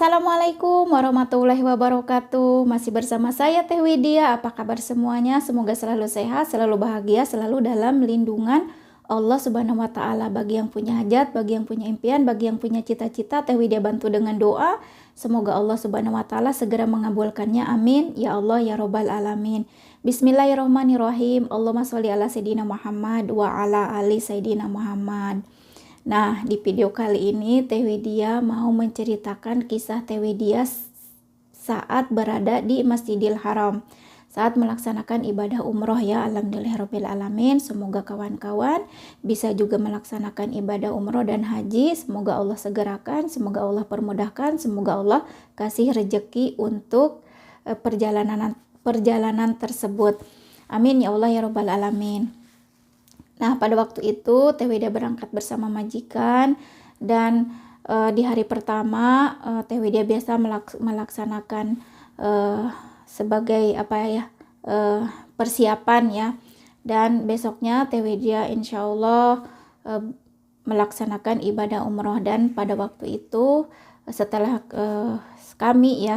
Assalamualaikum warahmatullahi wabarakatuh. Masih bersama saya Teh Widya. Apa kabar semuanya? Semoga selalu sehat, selalu bahagia, selalu dalam lindungan Allah Subhanahu wa taala. Bagi yang punya hajat, bagi yang punya impian, bagi yang punya cita-cita, Teh Widya bantu dengan doa. Semoga Allah Subhanahu wa taala segera mengabulkannya. Amin. Ya Allah ya Robbal alamin. Bismillahirrahmanirrahim. Allahumma sholli ala sayyidina Muhammad wa ala ali sayyidina Muhammad. Nah, di video kali ini Teh Widya mau menceritakan kisah Teh Widya saat berada di Masjidil Haram, saat melaksanakan ibadah umroh ya. Alhamdulillahirabbil alamin. Semoga kawan-kawan bisa juga melaksanakan ibadah umroh dan haji. Semoga Allah segerakan, semoga Allah permudahkan, semoga Allah kasih rejeki untuk perjalanan tersebut. Amin ya Allah ya Rabbal alamin. Nah, pada waktu itu Teh Widya berangkat bersama majikan dan di hari pertama Teh Widya biasa melaksanakan sebagai persiapan ya. Dan besoknya Teh Widya insya Allah melaksanakan ibadah umroh. Dan pada waktu itu setelah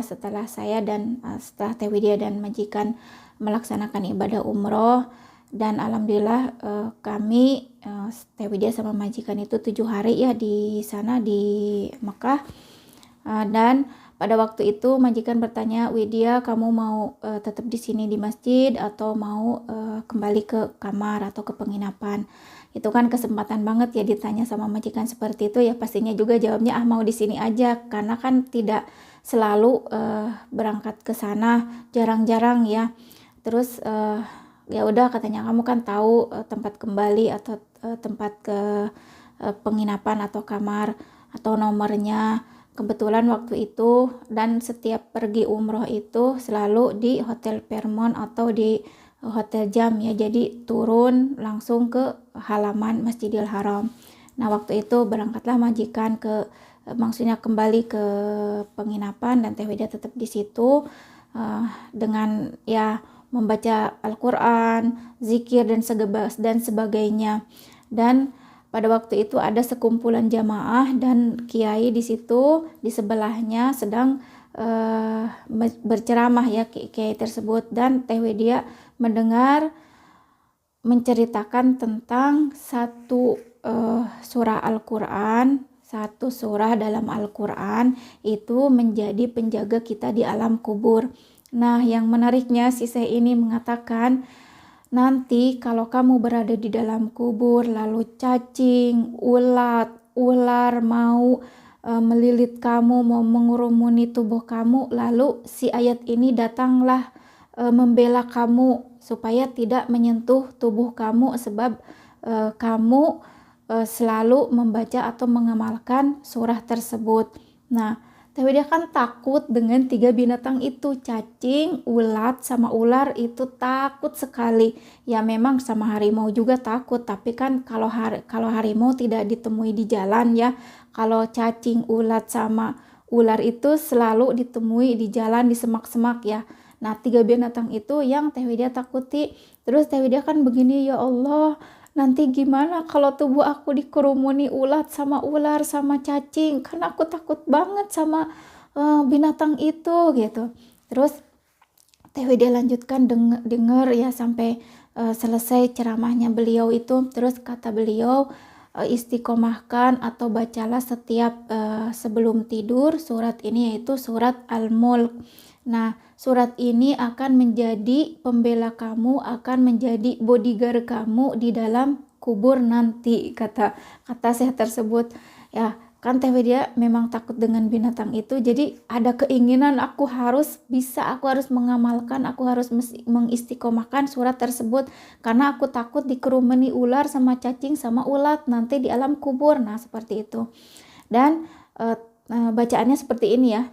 setelah saya dan setelah Teh Widya dan majikan melaksanakan ibadah umroh, dan alhamdulillah kami Teh Widya sama majikan itu 7 hari ya di sana di Mekah. Dan pada waktu itu majikan bertanya, "Widya, kamu mau tetap di sini di masjid atau mau kembali ke kamar atau ke penginapan?" Itu kan kesempatan banget ya ditanya sama majikan seperti itu ya. Pastinya juga jawabnya mau di sini aja, karena kan tidak selalu berangkat ke sana, jarang-jarang ya. Terus ya udah katanya, kamu kan tahu tempat kembali atau tempat ke penginapan atau kamar atau nomornya. Kebetulan waktu itu dan setiap pergi umroh itu selalu di Hotel Fairmont atau di Hotel Jam ya, jadi turun langsung ke halaman Masjidil Haram. Nah, waktu itu berangkatlah majikan maksudnya kembali ke penginapan, dan Teh Widya tetap di situ dengan ya membaca Al-Quran, zikir dan sebagainya. Dan pada waktu itu ada sekumpulan jamaah dan kiai di situ, di sebelahnya sedang berceramah ya kiai tersebut. Dan Teh Widya mendengar menceritakan tentang satu surah Al-Quran, satu surah dalam Al-Quran itu menjadi penjaga kita di alam kubur. Nah, yang menariknya si Syekh ini mengatakan, nanti kalau kamu berada di dalam kubur lalu cacing, ular mau melilit kamu, mau mengurumuni tubuh kamu, lalu si ayat ini datanglah membela kamu supaya tidak menyentuh tubuh kamu, sebab kamu selalu membaca atau mengamalkan surah tersebut. Nah, Teh Widya kan takut dengan 3 binatang itu, cacing, ulat, sama ular itu takut sekali. Ya memang sama harimau juga takut, tapi kan kalau harimau tidak ditemui di jalan ya. Kalau cacing, ulat, sama ular itu selalu ditemui di jalan, di semak-semak ya. Nah, 3 binatang itu yang Teh Widya takuti. Terus Teh Widya kan begini, ya Allah, nanti gimana kalau tubuh aku dikerumuni ulat sama ular sama cacing, kan aku takut banget sama binatang itu gitu. Terus Teh Widya lanjutkan dengar ya sampai selesai ceramahnya beliau itu. Terus kata beliau, istiqomahkan atau bacalah setiap sebelum tidur surat ini, yaitu surat Al-Mulk. Nah, surat ini akan menjadi pembela kamu, akan menjadi bodyguard kamu di dalam kubur nanti, kata Syekh tersebut. Ya, kan Teh Widya memang takut dengan binatang itu, jadi ada keinginan aku harus mengamalkan, aku harus mengistiqomahkan surat tersebut, karena aku takut dikerumuni ular sama cacing sama ulat nanti di alam kubur. Nah, seperti itu. Dan bacaannya seperti ini ya.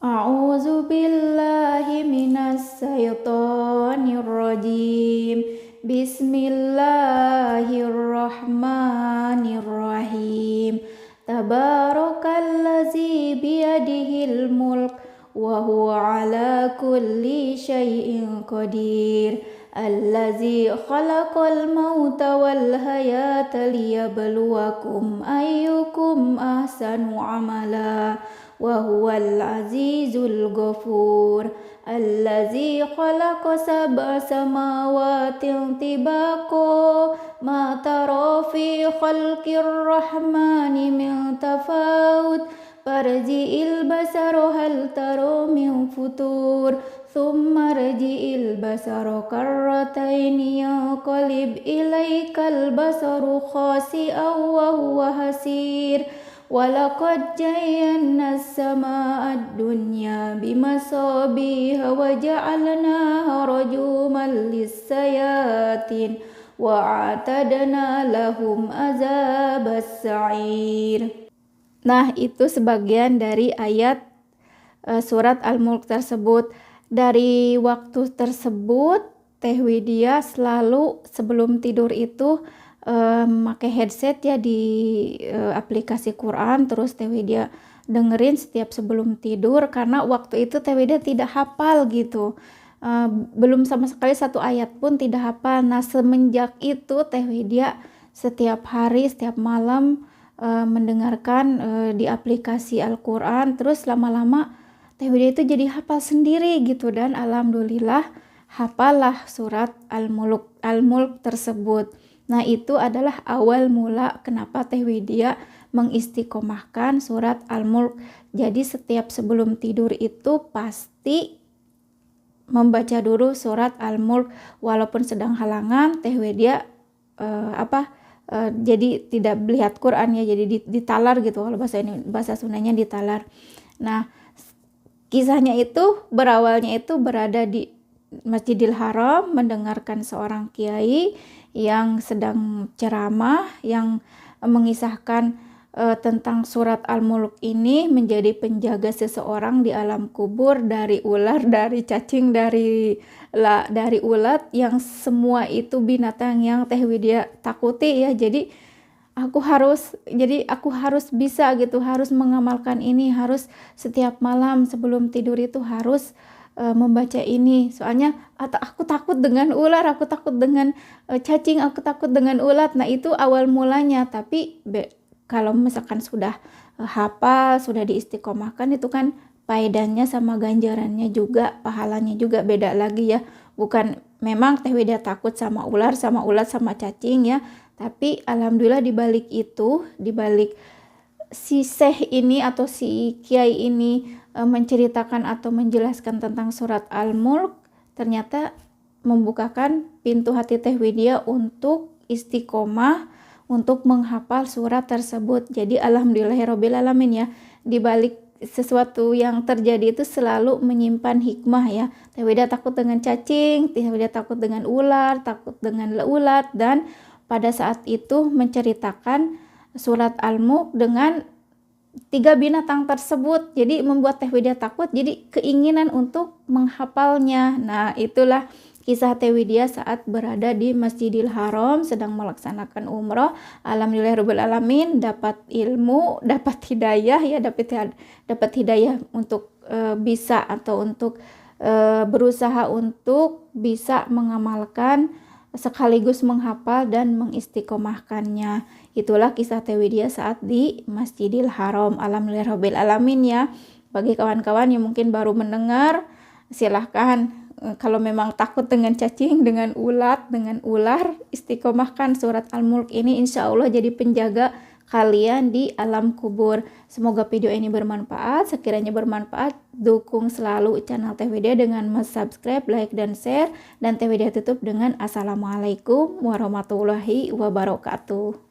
A'udzu billahi minas syaitonir rajim. Bismillahirrahmanirrahim. Tabarakalladzi biyadihil mulk wa huwa ala kulli syai'in qadir. Allazi khalaqal mauta wal hayata liyabluwakum ayyukum ahsanu amala wa huwal azizul ghafur allazi khalaqa sab'a samawatin tibaqa ma tara fi khalqir rahmani min tafawut farji'il basara hal tara min futur thumma rji'il basara karrataini yanqalib ilaikal basaru khasi'an wa huwa hasir walaqad zayyana as-samaa'a ad-dunya bimasabiha wa ja'alnaha rajuman lis-sayatin wa a'tadna lahum azabas sa'ir. Nah, itu sebagian dari ayat surat Al-Mulk tersebut. Dari waktu tersebut Teh Widya selalu sebelum tidur itu pakai headset ya di aplikasi Quran, terus Teh Widya dengerin setiap sebelum tidur karena waktu itu Teh Widya tidak hafal gitu, belum sama sekali satu ayat pun tidak hafal. Nah, semenjak itu Teh Widya setiap hari setiap malam mendengarkan di aplikasi Al-Quran, terus lama-lama Teh Widya itu jadi hafal sendiri gitu, dan alhamdulillah hafalah surat Al-Mulk tersebut. Nah, itu adalah awal mula kenapa Teh Widya mengistiqomahkan surat Al-Mulk. Jadi setiap sebelum tidur itu pasti membaca dulu surat Al-Mulk, walaupun sedang halangan Teh Widya jadi tidak melihat Quran ya, jadi ditalar gitu, kalau bahasa Sundanya ditalar. Nah, kisahnya itu berawalnya itu berada di Masjidil Haram mendengarkan seorang kiai yang sedang ceramah yang mengisahkan tentang surat Al-Mulk ini menjadi penjaga seseorang di alam kubur dari ular, dari cacing, dari ulat, yang semua itu binatang yang Teh Widya takuti ya. Jadi aku harus bisa gitu, harus mengamalkan ini, harus setiap malam sebelum tidur itu harus membaca ini. Soalnya aku takut dengan ular, aku takut dengan cacing, aku takut dengan ulat. Nah, itu awal mulanya. Tapi kalau misalkan sudah hafal, sudah diistiqomahkan, itu kan faedahnya sama ganjarannya juga, pahalanya juga beda lagi ya. Bukan memang Teh Widya takut sama ular, sama ulat, sama cacing ya, tapi alhamdulillah dibalik itu, dibalik si Syekh ini atau si Kiai ini menceritakan atau menjelaskan tentang surat Al-Mulk, ternyata membukakan pintu hati Teh Widya untuk istiqomah, untuk menghafal surat tersebut. Jadi alhamdulillahirabbil alamin ya, dibalik sesuatu yang terjadi itu selalu menyimpan hikmah ya. Teh Widya takut dengan cacing, Teh Widya takut dengan ular, takut dengan ulat, dan pada saat itu menceritakan surat Al-Mulk dengan 3 binatang tersebut. Jadi membuat Teh Widya takut, jadi keinginan untuk menghafalnya. Nah, itulah kisah Teh Widya saat berada di Masjidil Haram sedang melaksanakan umroh. Alhamdulillahirabbil alamin, dapat ilmu, dapat hidayah ya, dapat hidayah untuk bisa atau untuk berusaha untuk bisa mengamalkan sekaligus menghafal dan mengistiqomahkannya. Itulah kisah Teh Widya saat di Masjidil Haram. Alhamdulillahirabbil alamin ya. Bagi kawan-kawan yang mungkin baru mendengar, silahkan kalau memang takut dengan cacing, dengan ulat, dengan ular, istiqomahkan surat Al-Mulk ini, insya Allah jadi penjaga kalian di alam kubur. Semoga video ini bermanfaat. Sekiranya bermanfaat, dukung selalu channel Teh Widya dengan subscribe, like, dan share. Dan Teh Widya tutup dengan Assalamualaikum warahmatullahi wabarakatuh.